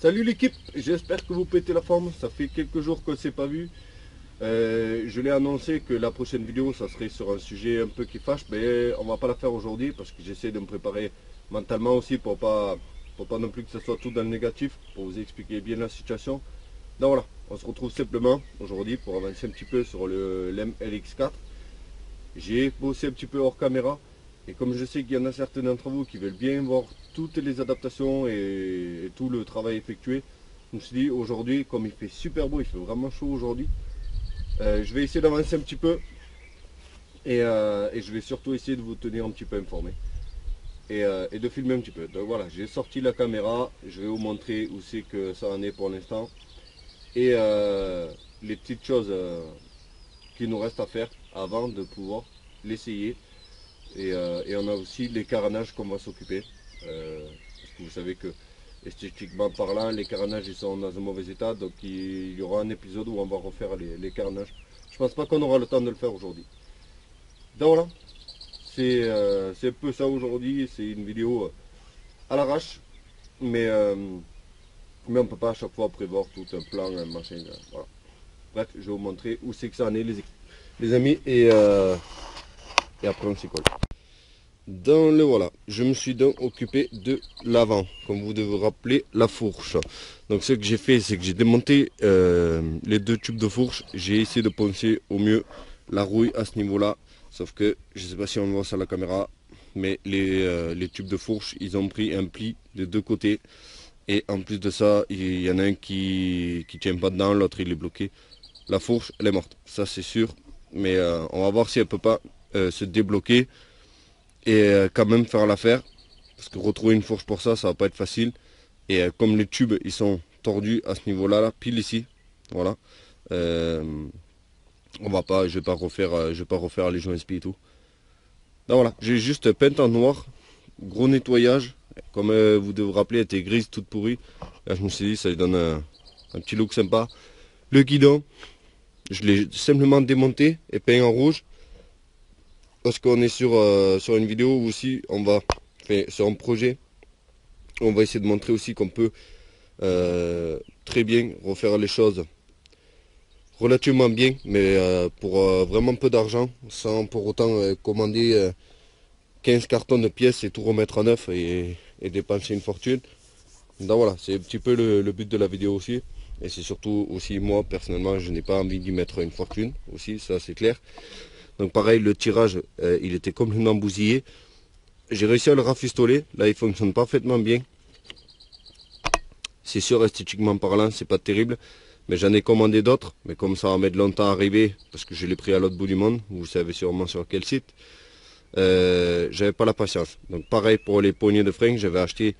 Salut l'équipe, j'espère que vous pétez la forme, ça fait quelques jours qu'on ne s'est pas vu. Je l'ai annoncé que la prochaine vidéo ça serait sur un sujet un peu qui fâche, mais on va pas la faire aujourd'hui parce que j'essaie de me préparer mentalement aussi pour pas non plus que ce soit tout dans le négatif, pour vous expliquer bien la situation. Donc voilà, on se retrouve simplement aujourd'hui pour avancer un petit peu sur le LX4. J'ai bossé un petit peu hors caméra. Et comme je sais qu'il y en a certains d'entre vous qui veulent bien voir toutes les adaptations et tout le travail effectué, je me suis dit aujourd'hui, comme il fait super beau, il fait vraiment chaud aujourd'hui, je vais essayer d'avancer un petit peu et je vais surtout essayer de vous tenir un petit peu informé et de filmer un petit peu. Donc voilà, j'ai sorti la caméra, je vais vous montrer où c'est que ça en est pour l'instant et les petites choses qu'il nous reste à faire avant de pouvoir l'essayer. Et on a aussi les caranages qu'on va s'occuper. Parce que vous savez que esthétiquement parlant, les caranages ils sont dans un mauvais état. Donc il y aura un épisode où on va refaire les caranages. Je pense pas qu'on aura le temps de le faire aujourd'hui. Donc voilà. C'est un peu ça aujourd'hui. C'est une vidéo à l'arrache. Mais on ne peut pas à chaque fois prévoir tout un plan, un machin. Voilà. Bref, je vais vous montrer où c'est que ça en est les amis. Et après on s'y colle. Dans le voilà, je me suis donc occupé de l'avant, comme vous devez vous rappeler, la fourche. Donc ce que j'ai fait, c'est que j'ai démonté les deux tubes de fourche. J'ai essayé de poncer au mieux la rouille à ce niveau-là. Sauf que, je ne sais pas si on voit ça à la caméra, mais les tubes de fourche, ils ont pris un pli de deux côtés. Et en plus de ça, il y en a un qui tient pas dedans, l'autre il est bloqué. La fourche, elle est morte, ça c'est sûr. Mais on va voir si elle peut pas se débloquer. Et quand même faire l'affaire, parce que retrouver une fourche pour ça, ça va pas être facile. Et comme les tubes ils sont tordus à ce niveau là, pile ici, voilà, on va pas, je vais pas refaire les joints spi et tout. Donc voilà, j'ai juste peint en noir, gros nettoyage, comme vous devez vous rappeler, elle était grise toute pourrie. Là je me suis dit ça lui donne un petit look sympa. Le guidon, je l'ai simplement démonté et peint en rouge. Parce qu'on est sur une vidéo où aussi on va, sur un projet, on va essayer de montrer aussi qu'on peut très bien refaire les choses relativement bien, mais pour vraiment peu d'argent, sans pour autant commander 15 cartons de pièces et tout remettre à neuf et dépenser une fortune. Donc voilà, c'est un petit peu le but de la vidéo aussi. Et c'est surtout aussi moi personnellement, je n'ai pas envie d'y mettre une fortune aussi, ça c'est clair. Donc pareil, le tirage, il était complètement bousillé. J'ai réussi à le rafistoler. Là, il fonctionne parfaitement bien. C'est sûr, esthétiquement parlant, c'est pas terrible. Mais j'en ai commandé d'autres. Mais comme ça va mettre longtemps à arriver, parce que je l'ai pris à l'autre bout du monde, vous savez sûrement sur quel site, j'avais pas la patience. Donc pareil pour les poignées de frein, j'avais acheté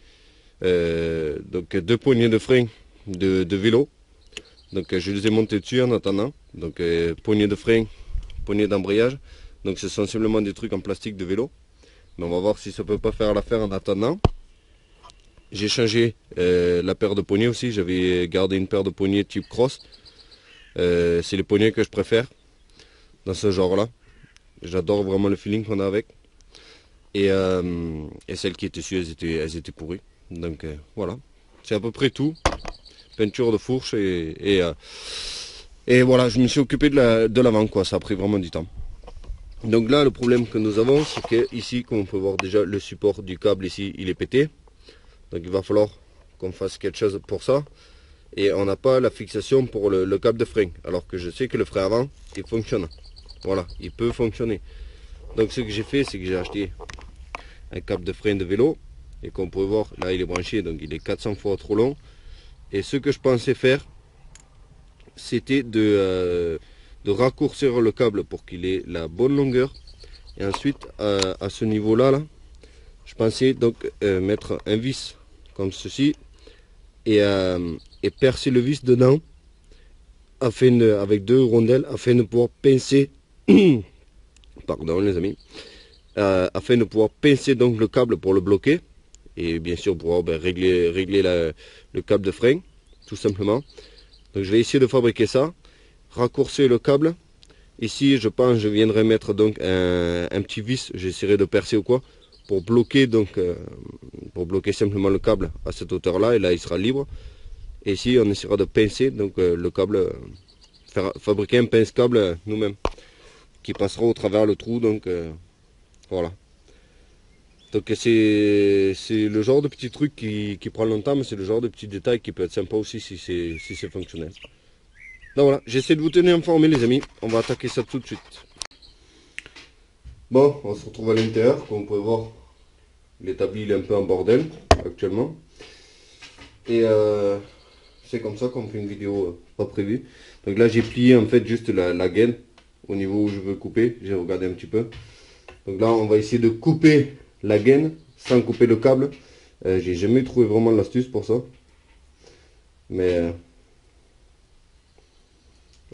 donc deux poignées de frein de vélo. Donc je les ai montés dessus en attendant. Donc poignées de frein, poignée d'embrayage, donc c'est sensiblement des trucs en plastique de vélo, mais on va voir si ça peut pas faire l'affaire en attendant. J'ai changé la paire de poignées aussi, j'avais gardé une paire de poignées type cross, c'est les poignées que je préfère dans ce genre là, j'adore vraiment le feeling qu'on a avec, et celles qui étaient dessus elles étaient pourries, donc voilà, c'est à peu près tout, peinture de fourche et voilà, je me suis occupé de l'avant, quoi. Ça a pris vraiment du temps. Donc là, le problème que nous avons, c'est que ici, comme on peut voir déjà, le support du câble ici, il est pété. Donc il va falloir qu'on fasse quelque chose pour ça. Et on n'a pas la fixation pour le câble de frein. Alors que je sais que le frein avant, il fonctionne. Voilà, il peut fonctionner. Donc ce que j'ai fait, c'est que j'ai acheté un câble de frein de vélo. Et comme on peut voir, là il est branché, donc il est 400 fois trop long. Et ce que je pensais faire, c'était de raccourcir le câble pour qu'il ait la bonne longueur. Et ensuite, à ce niveau-là, je pensais donc mettre un vis comme ceci et percer le vis dedans avec deux rondelles afin de pouvoir pincer, pardon les amis, afin de pouvoir pincer donc le câble pour le bloquer et bien sûr pouvoir régler le câble de frein, tout simplement. Donc je vais essayer de fabriquer ça, raccourcir le câble. Ici je pense je viendrai mettre donc un petit vis, j'essaierai de percer ou quoi, pour bloquer simplement le câble à cette hauteur là, et là il sera libre. Et ici on essaiera de pincer donc le câble, fabriquer un pince-câble nous-mêmes qui passera au travers le trou, donc voilà. Donc c'est le genre de petit truc qui prend longtemps, mais c'est le genre de petit détail qui peut être sympa aussi si c'est fonctionnel. Donc voilà, j'essaie de vous tenir informés les amis, on va attaquer ça tout de suite. Bon, on se retrouve à l'intérieur, comme vous pouvez voir, l'établi il est un peu en bordel actuellement. Et c'est comme ça qu'on fait une vidéo pas prévue. Donc là j'ai plié en fait juste la gaine au niveau où je veux couper, j'ai regardé un petit peu. Donc là on va essayer de couper la gaine sans couper le câble. J'ai jamais trouvé vraiment l'astuce pour ça. Mais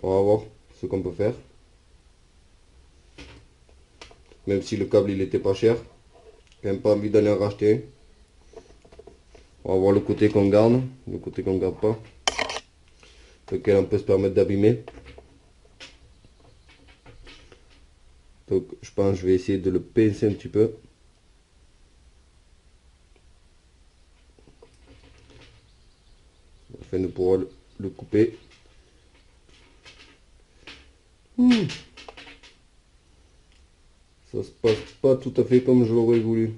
on va voir ce qu'on peut faire. Même si le câble il était pas cher. J'ai quand même pas envie d'aller en racheter un. On va voir le côté qu'on garde, le côté qu'on garde pas. Lequel on peut se permettre d'abîmer. Donc je pense que je vais essayer de le pincer un petit peu. Afin de pouvoir le couper. Ça se passe pas tout à fait comme je l'aurais voulu.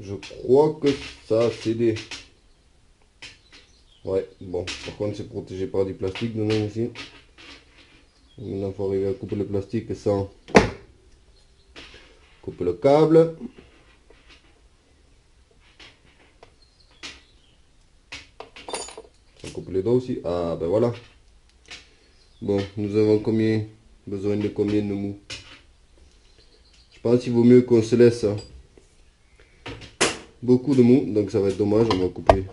Je crois que ça a cédé. Ouais, bon, par contre c'est protégé par du plastique dedans ici. Maintenant il faut arriver à couper le plastique sans couper le câble. Sans couper les doigts aussi. Ah ben voilà. Bon, nous avons besoin de combien de mou? Je pense qu'il vaut mieux qu'on se laisse beaucoup de mou, donc ça va être dommage, on va couper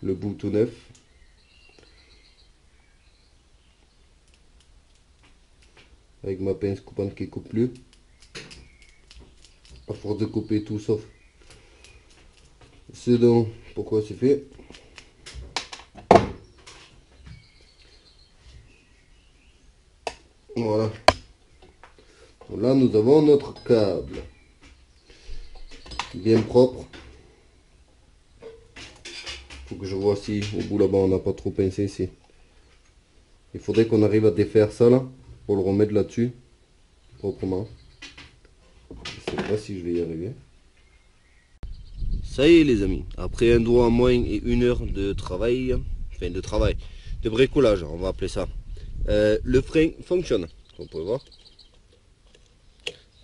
le bout tout neuf. Avec ma pince coupante qui coupe plus. À force de couper tout sauf ce dont pourquoi c'est fait. Voilà. Donc là nous avons notre câble. Bien propre. Faut que je vois si au bout là-bas on n'a pas trop pincé ici. Il faudrait qu'on arrive à défaire ça là pour le remettre là-dessus proprement. Je sais pas si je vais y arriver. Ça y est les amis, après un doigt en moins et 1 heure de travail, de bricolage on va appeler ça, le frein fonctionne, comme vous pouvez voir.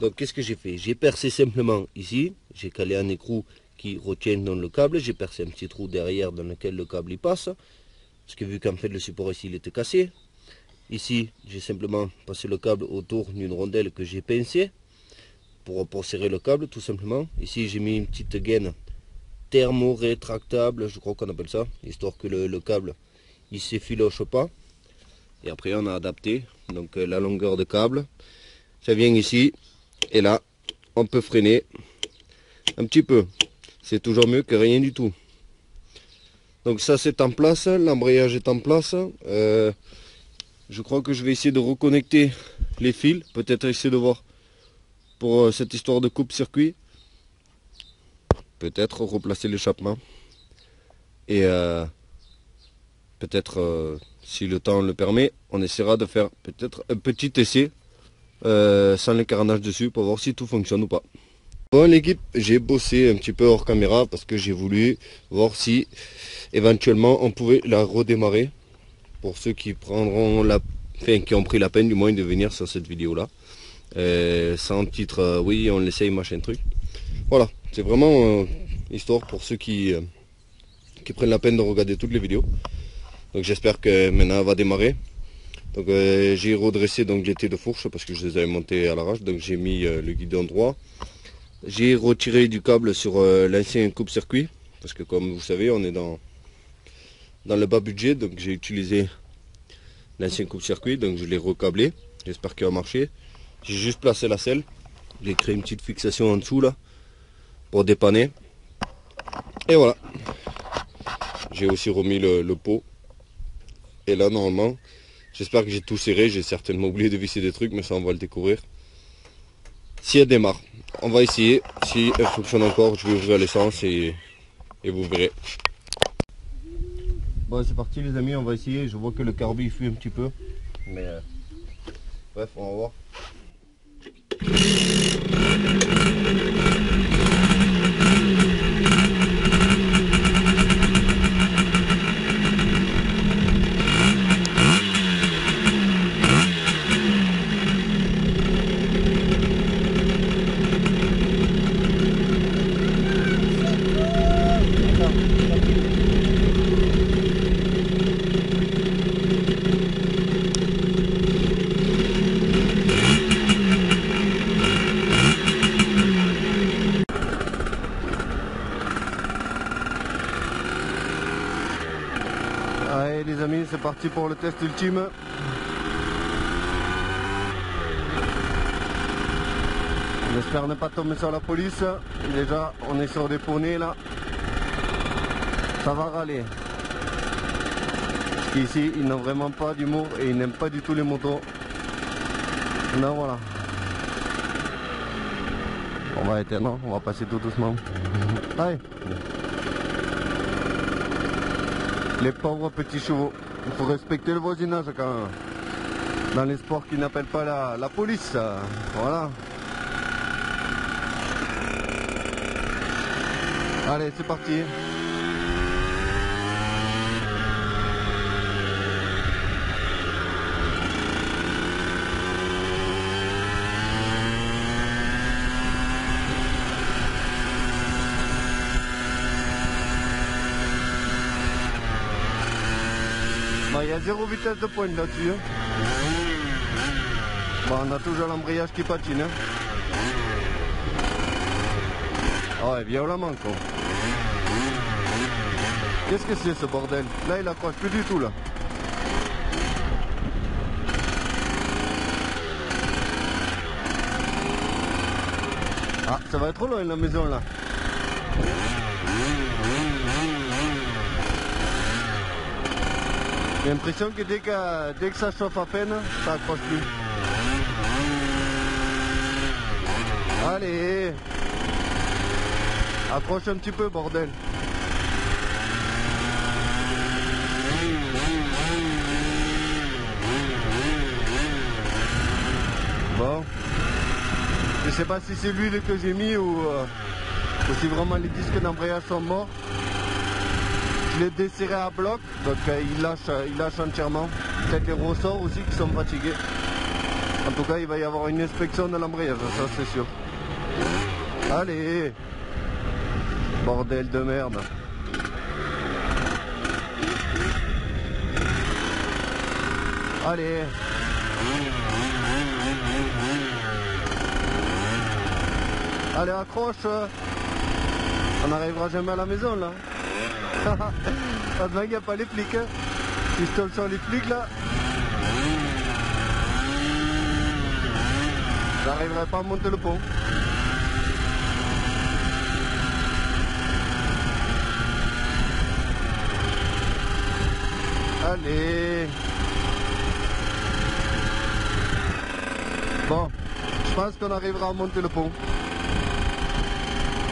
Donc qu'est-ce que j'ai fait? J'ai percé simplement ici, j'ai calé un écrou qui retient dans le câble, j'ai percé un petit trou derrière dans lequel le câble y passe, parce que vu qu'en fait le support ici il était cassé. Ici j'ai simplement passé le câble autour d'une rondelle que j'ai pincée pour serrer le câble tout simplement. Ici j'ai mis une petite gaine thermo-rétractable, je crois qu'on appelle ça, histoire que le câble il s'effiloche pas. Et après on a adapté donc la longueur de câble, ça vient ici et là on peut freiner un petit peu, c'est toujours mieux que rien du tout. Donc ça c'est en place, l'embrayage est en place. Je crois que je vais essayer de reconnecter les fils, peut-être essayer de voir pour cette histoire de coupe-circuit. Peut-être replacer l'échappement. Et peut-être, si le temps le permet, on essaiera de faire peut-être un petit essai sans le carénage dessus pour voir si tout fonctionne ou pas. Bon l'équipe, j'ai bossé un petit peu hors caméra parce que j'ai voulu voir si éventuellement on pouvait la redémarrer. Pour ceux qui prendront qui ont pris la peine du moins de venir sur cette vidéo là. Sans titre, oui on l'essaye machin truc. Voilà, c'est vraiment histoire pour ceux qui prennent la peine de regarder toutes les vidéos. Donc j'espère que maintenant elle va démarrer. Donc j'ai redressé donc les de fourche parce que je les avais montés à l'arrache. Donc j'ai mis le guidon droit. J'ai retiré du câble sur l'ancien coupe-circuit. Parce que comme vous savez on est dans le bas budget. Donc j'ai utilisé l'ancien coupe-circuit. Donc je l'ai recablé. J'espère qu'il va marcher. J'ai juste placé la selle. J'ai créé une petite fixation en dessous là pour dépanner. Et voilà. J'ai aussi remis le pot. Et là normalement, j'espère que j'ai tout serré. J'ai certainement oublié de visser des trucs, mais ça on va le découvrir. Si elle démarre, on va essayer. Si elle fonctionne encore, je vais ouvrir l'essence et vous verrez. Bon, c'est parti les amis, on va essayer. Je vois que le carbu fuit un petit peu. Mais bref, on va voir. Allez les amis, c'est parti pour le test ultime. J'espère ne pas tomber sur la police. Déjà, on est sur des poneys là. Ça va râler. Parce qu'ici, ils n'ont vraiment pas d'humour et ils n'aiment pas du tout les motos. Non, voilà. On va éteindre, on va passer tout doucement. Allez. Les pauvres petits chevaux. Il faut respecter le voisinage quand même. Dans les sports qui n'appellent pas la police. Voilà. Allez, c'est parti. Bon, il y a 0 vitesse de pointe là-dessus. Bon, on a toujours l'embrayage qui patine. Ah ouais, violemment quoi. Qu'est-ce que c'est ce bordel? Là il accroche plus du tout là. Ah, ça va être loin la maison là. J'ai l'impression que dès que ça chauffe à peine, ça accroche plus. Allez, accroche un petit peu bordel. Bon, je sais pas si c'est l'huile que j'ai mis ou si vraiment les disques d'embrayage sont morts. Je l'ai desserré à bloc, donc il lâche entièrement. Peut-être les ressorts aussi qui sont fatigués. En tout cas, il va y avoir une inspection de l'embrayage, ça c'est sûr. Allez, bordel de merde. Allez. Allez, accroche. On n'arrivera jamais à la maison là. Heureusement qu'il n'y a pas les flics. Si je tombe sur les flics là, j'arriverai pas à monter le pont. Allez. Bon, je pense qu'on arrivera à monter le pont.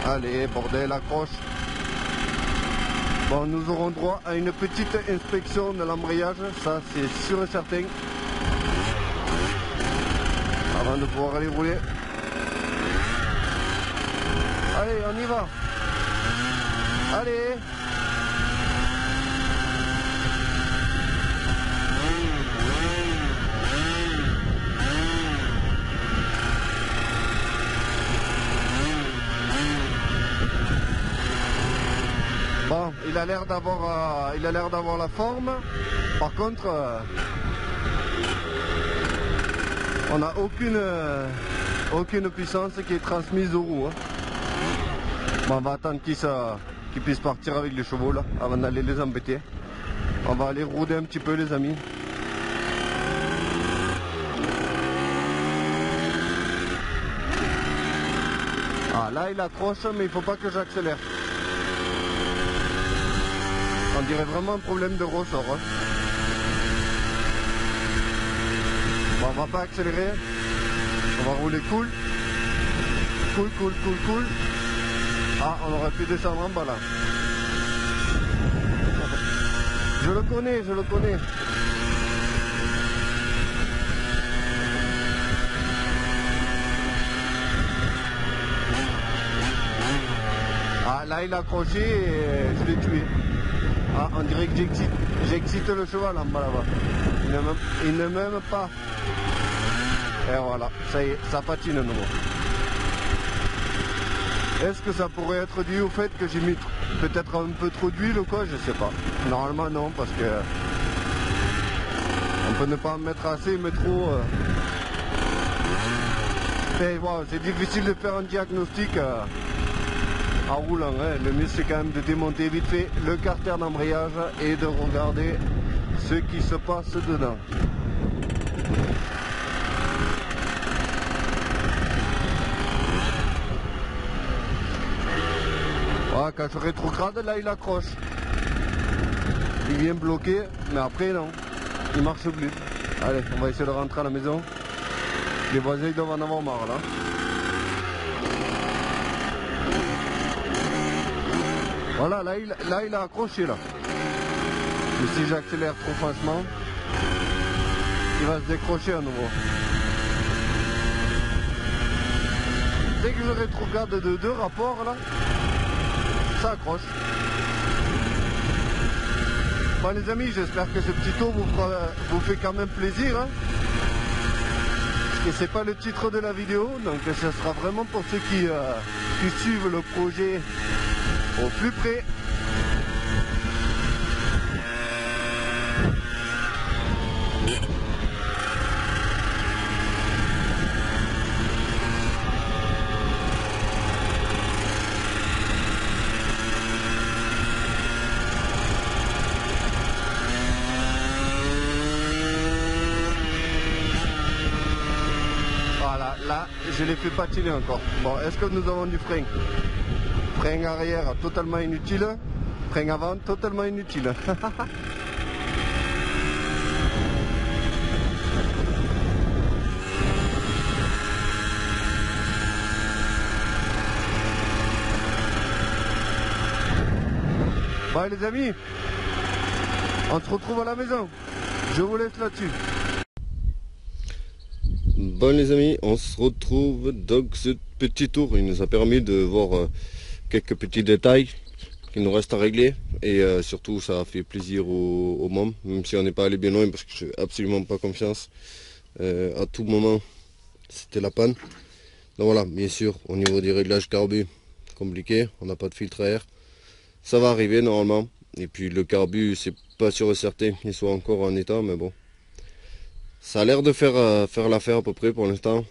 Allez, bordel, accroche. Bon, nous aurons droit à une petite inspection de l'embrayage, ça c'est sûr et certain. Avant de pouvoir aller rouler. Allez, on y va. Allez. Bon, il a l'air d'avoir la forme. Par contre, on n'a aucune puissance qui est transmise aux roues. Hein. Bon, on va attendre qu'ils puissent partir avec les chevaux là, avant d'aller les embêter. On va aller rouder un petit peu les amis. Ah là il accroche mais il faut pas que j'accélère. On dirait vraiment un problème de ressort. Hein. Bon, on va pas accélérer. On va rouler cool. Cool. Ah, on aurait pu descendre en bas là. Je le connais. Ah, là il a accroché et je l'ai tué. Ah, on dirait que j'excite le cheval en bas là-bas. Il ne m'aime pas. Et voilà, ça y est, ça patine à nouveau. Est-ce que ça pourrait être dû au fait que j'ai mis peut-être un peu trop d'huile ou quoi? Je sais pas. Normalement non, parce que on peut ne pas en mettre assez, mais trop. Et wow, c'est difficile de faire un diagnostic en roulant. Hein. Le mieux c'est quand même de démonter vite fait le carter d'embrayage et de regarder ce qui se passe dedans. Ah, quand je rétrograde, là il accroche. Il vient bloquer, mais après non, il marche plus. Allez, on va essayer de rentrer à la maison. Les voisins ils doivent en avoir marre là. Voilà, là il a accroché là. Mais si j'accélère trop franchement, il va se décrocher à nouveau. Dès que je rétrograde de deux rapports là, ça accroche. Bon les amis, j'espère que ce petit tour vous fait quand même plaisir. Hein. Parce que c'est pas le titre de la vidéo, donc ce sera vraiment pour ceux qui suivent le projet au plus près. Voilà, là je l'ai fait patiner encore. Bon, est-ce que nous avons du frein? Frein arrière totalement inutile, frein avant totalement inutile. Bon les amis, on se retrouve à la maison. Je vous laisse là-dessus. Bon les amis, on se retrouve. Donc ce petit tour, il nous a permis de voir quelques petits détails qui nous restent à régler. Et surtout ça a fait plaisir aux mômes, même si on n'est pas allé bien loin parce que je n'ai absolument pas confiance. À tout moment, c'était la panne. Donc voilà, bien sûr, au niveau du réglage carbu, compliqué, on n'a pas de filtre à air. Ça va arriver normalement. Et puis le carbu, c'est pas sûr et certain qu'il soit encore en état, mais bon. Ça a l'air de faire l'affaire à peu près pour l'instant.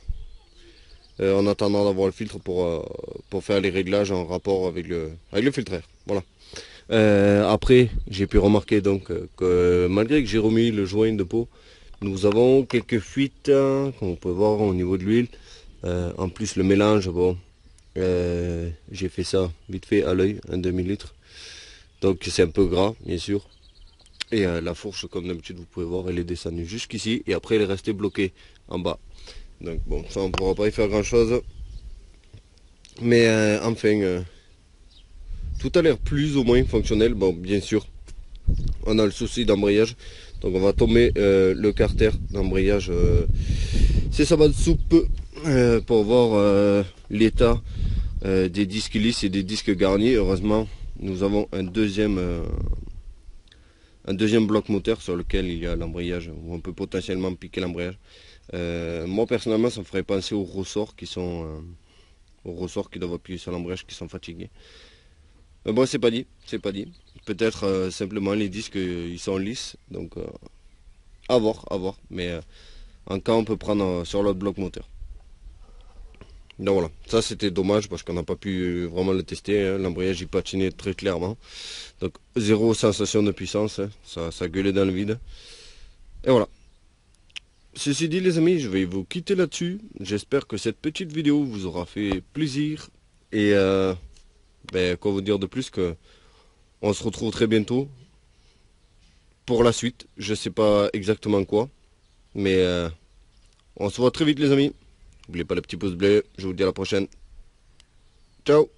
En attendant d'avoir le filtre pour faire les réglages en rapport avec le filtre air. Voilà. Après, j'ai pu remarquer donc que malgré que j'ai remis le joint de pot, nous avons quelques fuites, comme on peut voir au niveau de l'huile. En plus le mélange, bon, j'ai fait ça vite fait à l'œil, un demi-litre. Donc c'est un peu gras, bien sûr. Et la fourche, comme d'habitude, vous pouvez voir, elle est descendue jusqu'ici. Et après, elle est restée bloquée en bas. Donc bon, ça, on ne pourra pas y faire grand-chose. Mais enfin, tout a l'air plus ou moins fonctionnel. Bon, bien sûr, on a le souci d'embrayage. Donc on va tomber le carter d'embrayage. C'est ça va de soupe pour voir l'état des disques lisses et des disques garnis. Heureusement, nous avons un deuxième bloc moteur sur lequel il y a l'embrayage, où on peut potentiellement piquer l'embrayage. Moi personnellement, ça me ferait penser aux ressorts qui doivent appuyer sur l'embrayage, qui sont fatigués. Mais bon, c'est pas dit. Peut-être simplement les disques ils sont lisses, donc à voir. Mais en cas on peut prendre sur l'autre bloc moteur. Donc voilà, ça c'était dommage parce qu'on n'a pas pu vraiment le tester, hein. L'embrayage il patinait très clairement. Donc zéro sensation de puissance, hein. Ça gueulait dans le vide. Et voilà. Ceci dit les amis, je vais vous quitter là-dessus. J'espère que cette petite vidéo vous aura fait plaisir Et quoi vous dire de plus que on se retrouve très bientôt pour la suite. Je sais pas exactement quoi, mais on se voit très vite les amis. N'oubliez pas le petit pouce bleu. Je vous dis à la prochaine. Ciao.